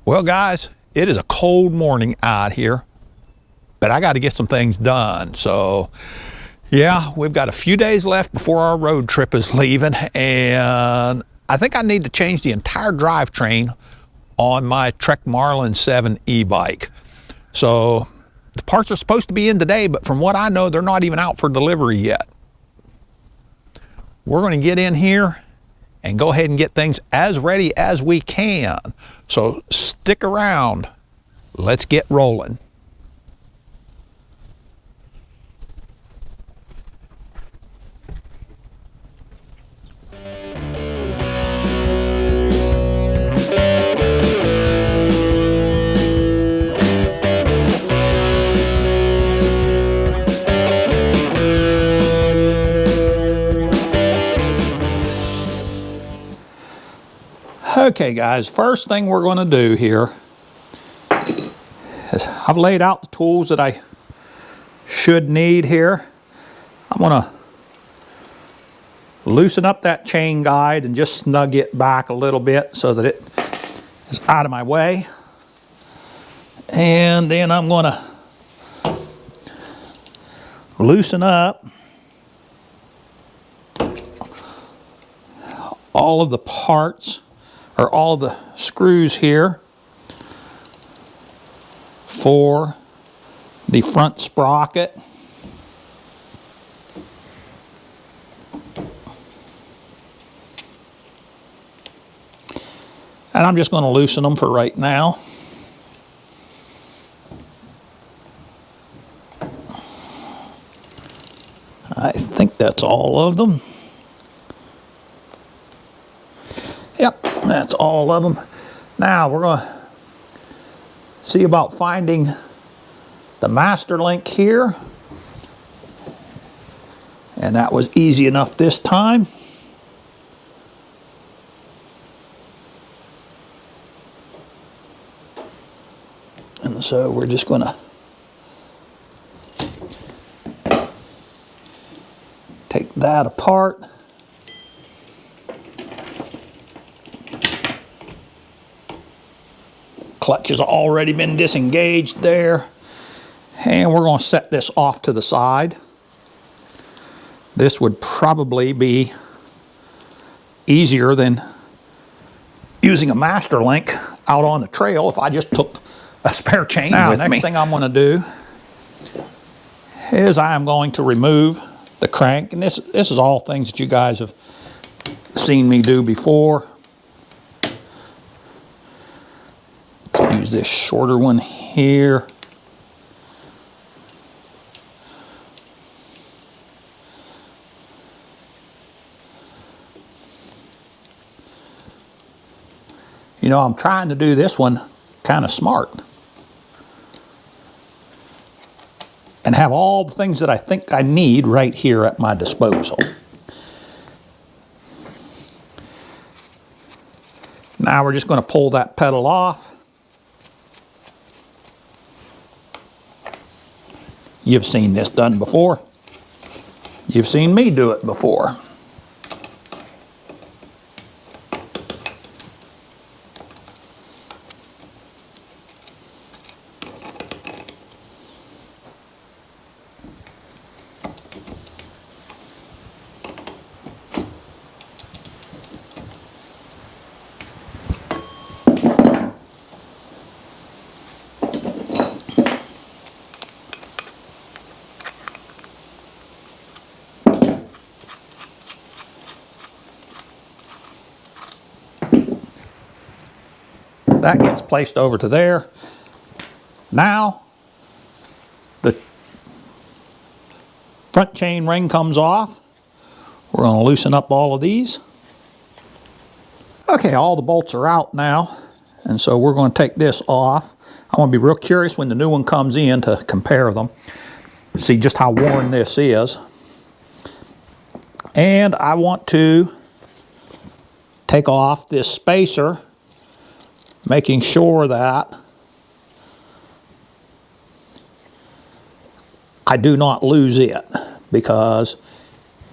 Well, guys, it is a cold morning out here, but I got to get some things done. So, yeah, we've got a few days left before our road trip is leaving, and I think I need to change the entire drivetrain on my Trek Marlin 7 e-bike. So, the parts are supposed to be in today, but from what I know, they're not even out for delivery yet. We're going to get in here and go ahead and get things as ready as we can. So stick around. Let's get rolling. Okay guys, first thing we're going to do here is I've laid out the tools that I should need here. I'm going to loosen up that chain guide and just snug it back a little bit so that it is out of my way. And then I'm going to loosen up all of the parts, or all of the screws here for the front sprocket. And I'm just going to loosen them for right now. I think that's all of them. Yep, that's all of them. Now we're going to see about finding the master link here. And that was easy enough this time. And so we're just going to take that apart. Clutch has already been disengaged there. And we're going to set this off to the side. This would probably be easier than using a master link out on the trail if I just took a spare chain with me. Now, next thing I'm going to do is I am going to remove the crank. And this is all things that you guys have seen me do before. Use this shorter one here. You know, I'm trying to do this one kind of smart and have all the things that I think I need right here at my disposal. Now we're just going to pull that pedal off. You've seen this done before. You've seen me do it before. That gets placed over to there. Now, the front chain ring comes off. We're going to loosen up all of these. Okay, all the bolts are out now, and so we're going to take this off. I want to be real curious when the new one comes in to compare them, see just how worn this is. And I want to take off this spacer, making sure that I do not lose it because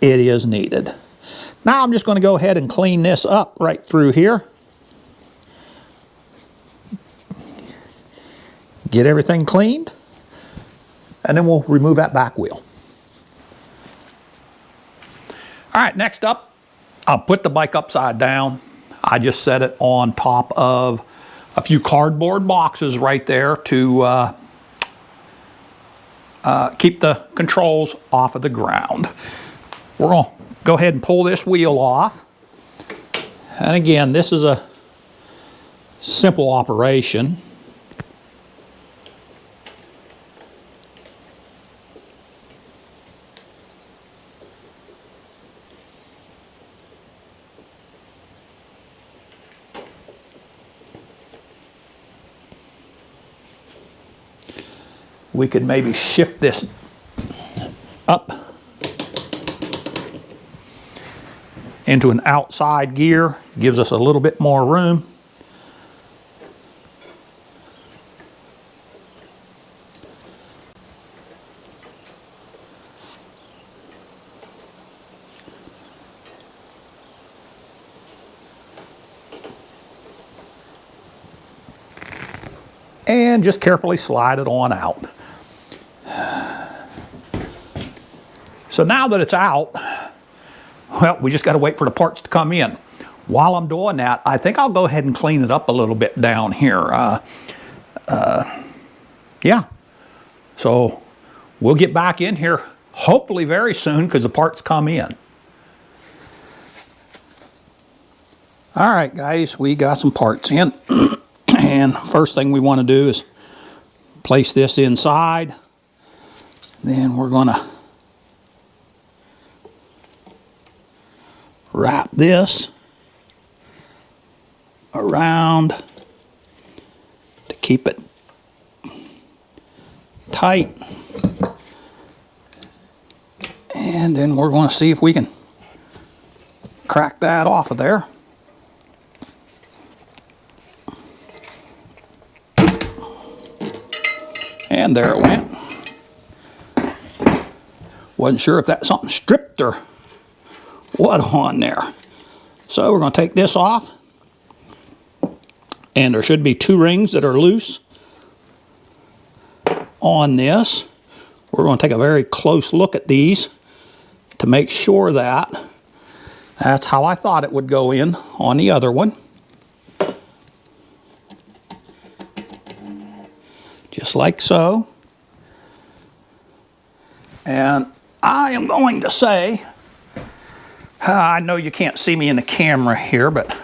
it is needed. Now I'm just going to go ahead and clean this up right through here. get everything cleaned, and then we'll remove that back wheel. All right, next up, I'll put the bike upside down. I just set it on top of a few cardboard boxes right there to keep the controls off of the ground. We're going to go ahead and pull this wheel off. And again, this is a simple operation. We could maybe shift this up into an outside gear, gives us a little bit more room. And just carefully slide it on out. So now that it's out, well, we just got to wait for the parts to come in. While I'm doing that, I think I'll go ahead and clean it up a little bit down here. Yeah. So we'll get back in here hopefully very soon because the parts come in. All right, guys, we got some parts in. And first thing we want to do is place this inside. Then we're going to wrap this around to keep it tight. And then we're going to see if we can crack that off of there. And there it went. Wasn't sure if that's something stripped or what on there. So we're going to take this off. And there should be 2 rings that are loose on this. We're going to take a very close look at these to make sure that that's how I thought it would go in on the other one. Just like so. And I am going to say, I know you can't see me in the camera here, but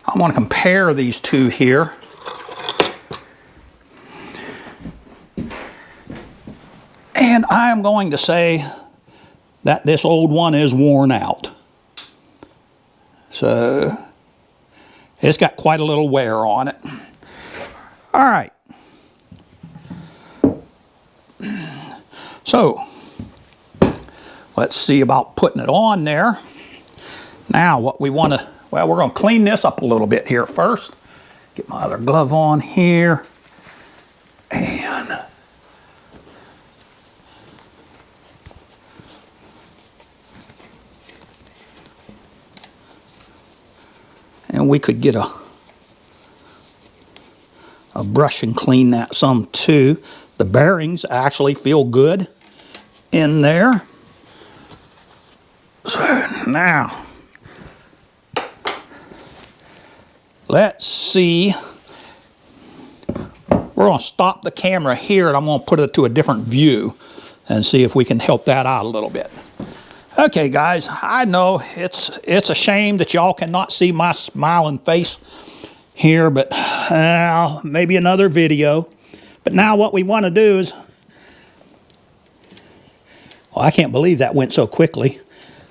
I want to compare these two here. And I'm going to say that this old one is worn out. So it's got quite a little wear on it. All right. So let's see about putting it on there. Now what we want to, well, we're going to clean this up a little bit here first. Get my other glove on here. And we could get a brush and clean that some too. The bearings actually feel good in there. So now, let's see. We're going to stop the camera here and I'm going to put it to a different view and see if we can help that out a little bit. Okay, guys, I know it's a shame that y'all cannot see my smiling face here, but maybe another video. But now what we want to do is, well, I can't believe that went so quickly.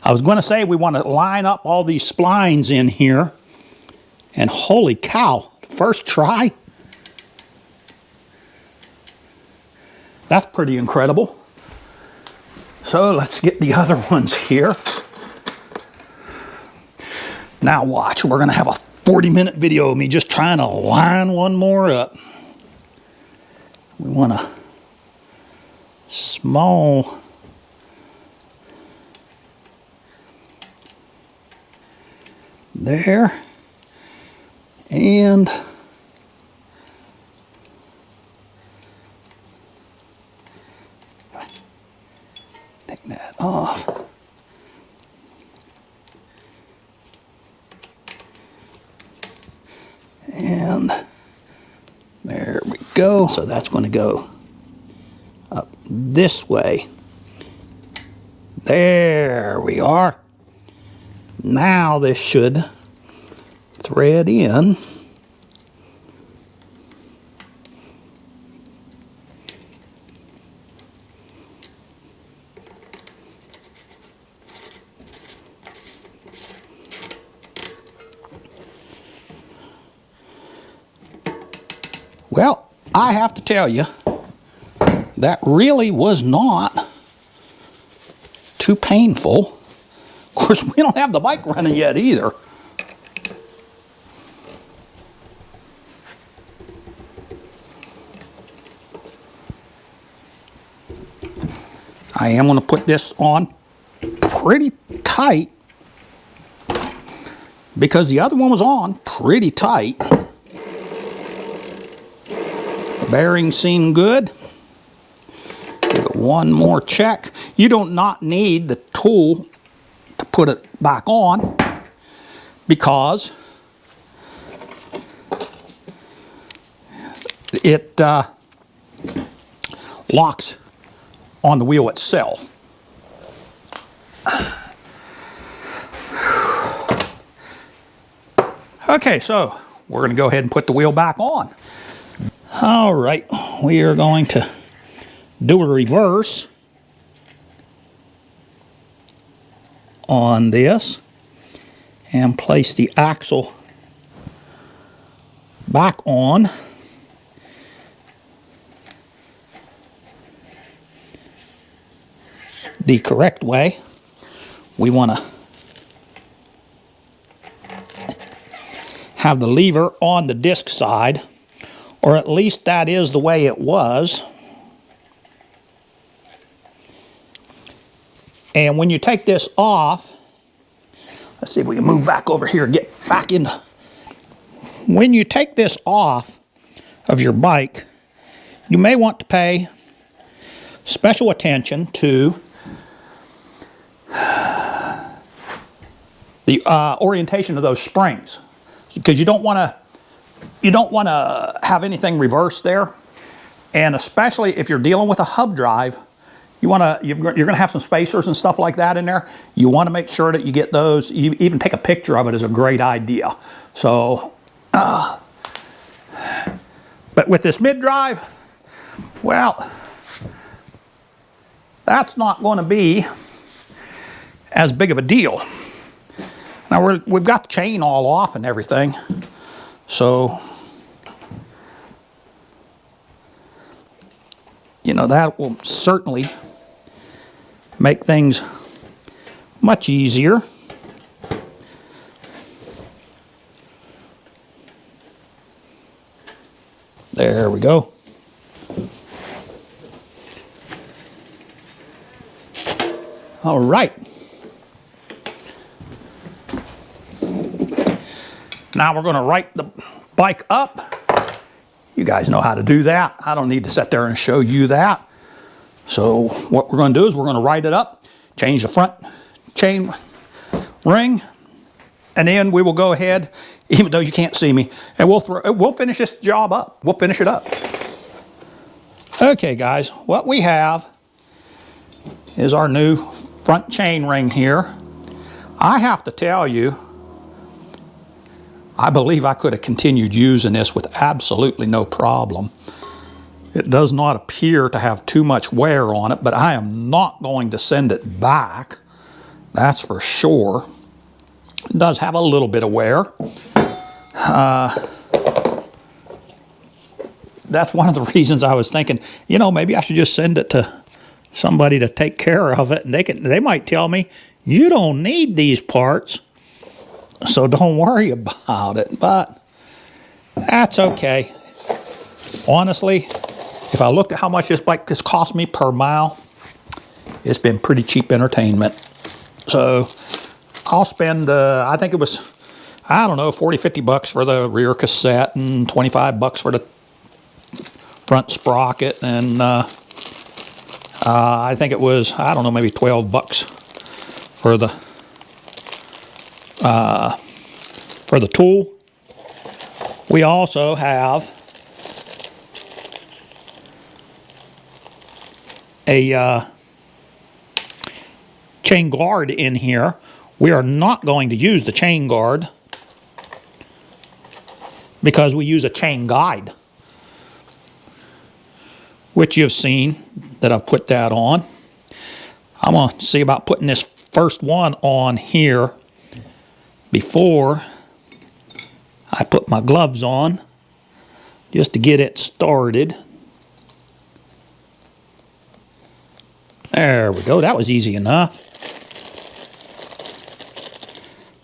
I was going to say we want to line up all these splines in here, and holy cow, first try. That's pretty incredible. So let's get the other ones here. Now watch, we're going to have a 40-minute video of me just trying to line one more up. We want a small there And there we go. So that's going to go up this way. There we are. Now this should thread in. Well, I have to tell you, that really was not too painful. Of course, we don't have the bike running yet either. I am going to put this on pretty tight because the other one was on pretty tight. The bearings seem good. Give it one more check. You do not need the tool to put it back on because it locks on the wheel itself. Okay, so we're going to go ahead and put the wheel back on. All right, we are going to do a reverse on this and place the axle back on. The correct way. We want to have the lever on the disc side, or at least that is the way it was. And when you take this off, let's see if we can move back over here, get back in. When you take this off of your bike, you may want to pay special attention to the orientation of those springs, because you don't want to have anything reversed there, and especially if you're dealing with a hub drive, you're going to have some spacers and stuff like that in there. You want to make sure that you get those. You even take a picture of it is a great idea. So, but with this mid drive, well, that's not going to be as big of a deal. Now we've got the chain all off and everything, so you know that will certainly make things much easier. There we go. All right. Now we're going to right the bike up. You guys know how to do that. I don't need to sit there and show you that. So what we're going to do is we're going to right it up, change the front chain ring, and then we will go ahead, even though you can't see me, and we'll finish this job up. We'll finish it up. Okay, guys, what we have is our new front chain ring here. I have to tell you, I believe I could have continued using this with absolutely no problem. It does not appear to have too much wear on it, but I am not going to send it back. That's for sure. It does have a little bit of wear. That's one of the reasons I was thinking, you know, maybe I should just send it to somebody to take care of it, and they might tell me, you don't need these parts, so don't worry about it. But that's okay. Honestly, if I looked at how much this bike has cost me per mile, it's been pretty cheap entertainment. So I'll spend, I think it was, I don't know, 40, 50 bucks for the rear cassette and 25 bucks for the front sprocket. And I think it was, I don't know, maybe 12 bucks for the tool. We also have a chain guard in here. We are not going to use the chain guard because we use a chain guide, which you've seen that I've put that on. I'm going to see about putting this first one on here before I put my gloves on, just to get it started. There we go. That was easy enough.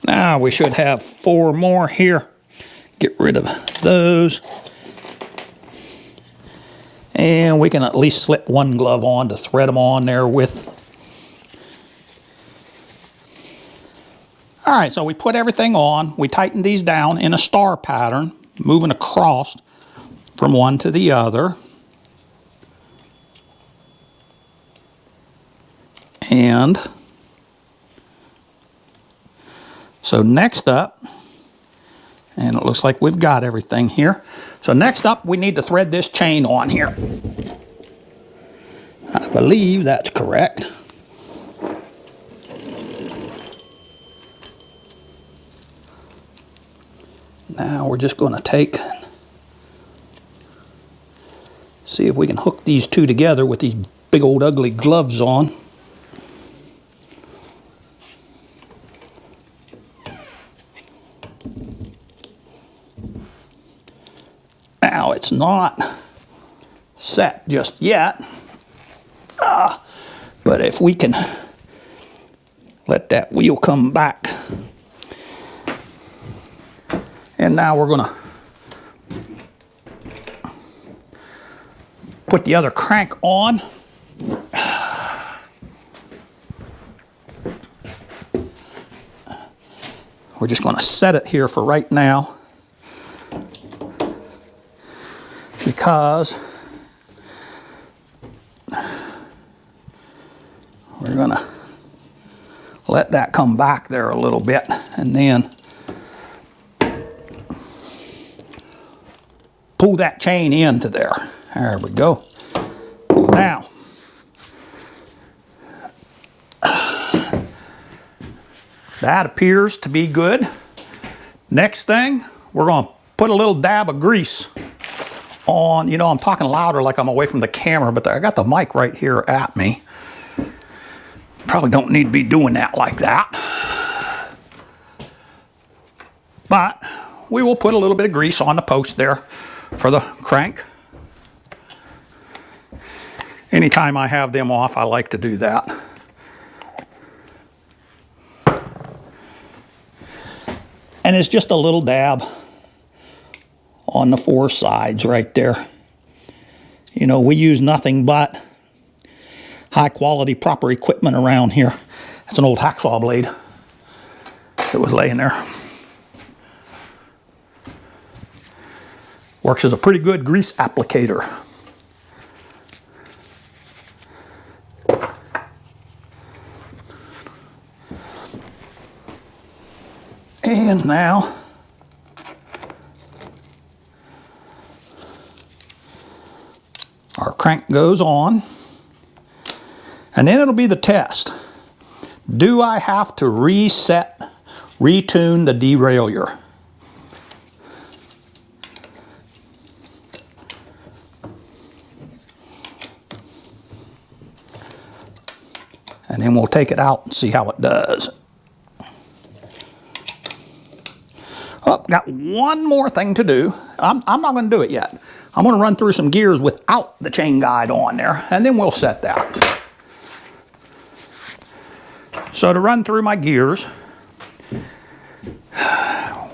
Now we should have 4 more here. Get rid of those. And we can at least slip one glove on to thread them on there with. All right, so we put everything on. We tighten these down in a star pattern, moving across from one to the other. And so next up, and it looks like we've got everything here. So next up, we need to thread this chain on here. I believe that's correct. Now we're just going to see if we can hook these two together with these big old ugly gloves on. Now it's not set just yet, but if we can let that wheel come back. And now we're going to put the other crank on. We're just going to set it here for right now, because we're going to let that come back there a little bit, and then pull that chain into there. There we go. Now, that appears to be good. Next thing, we're going to put a little dab of grease on. You know, I'm talking louder like I'm away from the camera, but I got the mic right here at me. Probably don't need to be doing that like that. But we will put a little bit of grease on the post there for the crank. Anytime I have them off, I like to do that. And it's just a little dab on the 4 sides right there. You know, we use nothing but high quality, proper equipment around here. That's an old hacksaw blade that was laying there. Works as a pretty good grease applicator. And now our crank goes on, and then it'll be the test. Do I have to retune the derailleur? And then we'll take it out and see how it does. Oh, got one more thing to do. I'm not going to do it yet. I'm going to run through some gears without the chain guide on there, and then we'll set that. So to run through my gears,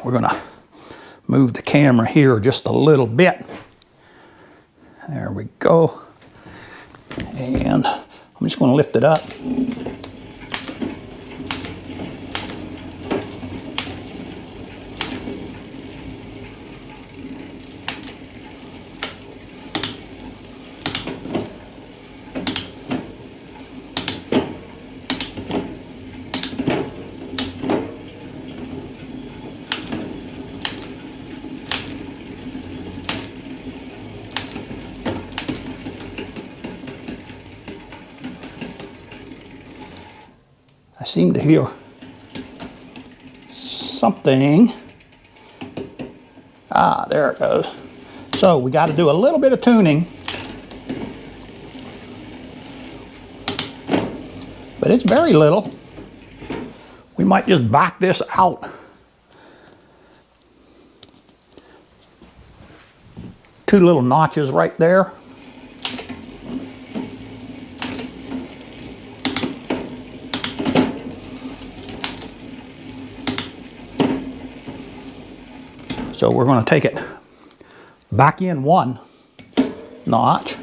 we're going to move the camera here just a little bit. There we go. And I'm just going to lift it up. I seem to hear something. Ah, there it goes. So we got to do a little bit of tuning, but it's very little. We might just back this out. Two little notches right there. So we're going to take it back in one notch.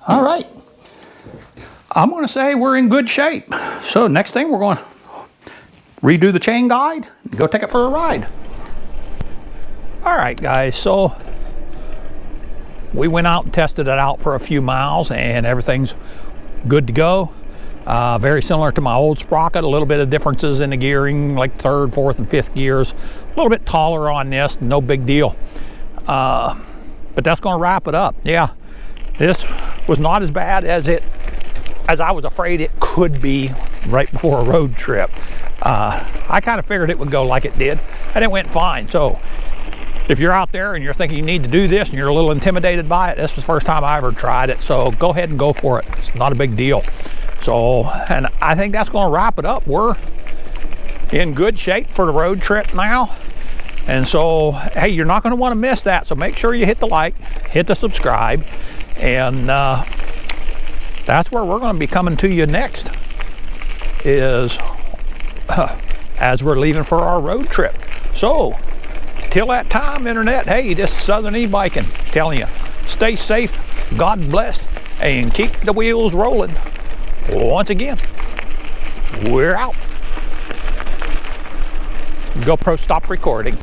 All right, I'm going to say we're in good shape. So next thing, we're going to redo the chain guide and go take it for a ride. All right, guys, so we went out and tested it out for a few miles and everything's good to go. Very similar to my old sprocket, a little bit of differences in the gearing, like third, fourth, and fifth gears. A little bit taller on this, no big deal. But that's going to wrap it up. Yeah, this was not as bad as I was afraid it could be right before a road trip. I kind of figured it would go like it did, and it went fine. So if you're out there and you're thinking you need to do this and you're a little intimidated by it, this was the first time I ever tried it. So go ahead and go for it. It's not a big deal. So, and I think that's going to wrap it up. We're in good shape for the road trip now. And so, hey, you're not going to want to miss that. So make sure you hit the like, hit the subscribe, and that's where we're going to be coming to you next, is as we're leaving for our road trip. So till that time, internet, hey, this is Southern E-Biking telling you, stay safe, God bless, and keep the wheels rolling. Once again, we're out. GoPro, stop recording.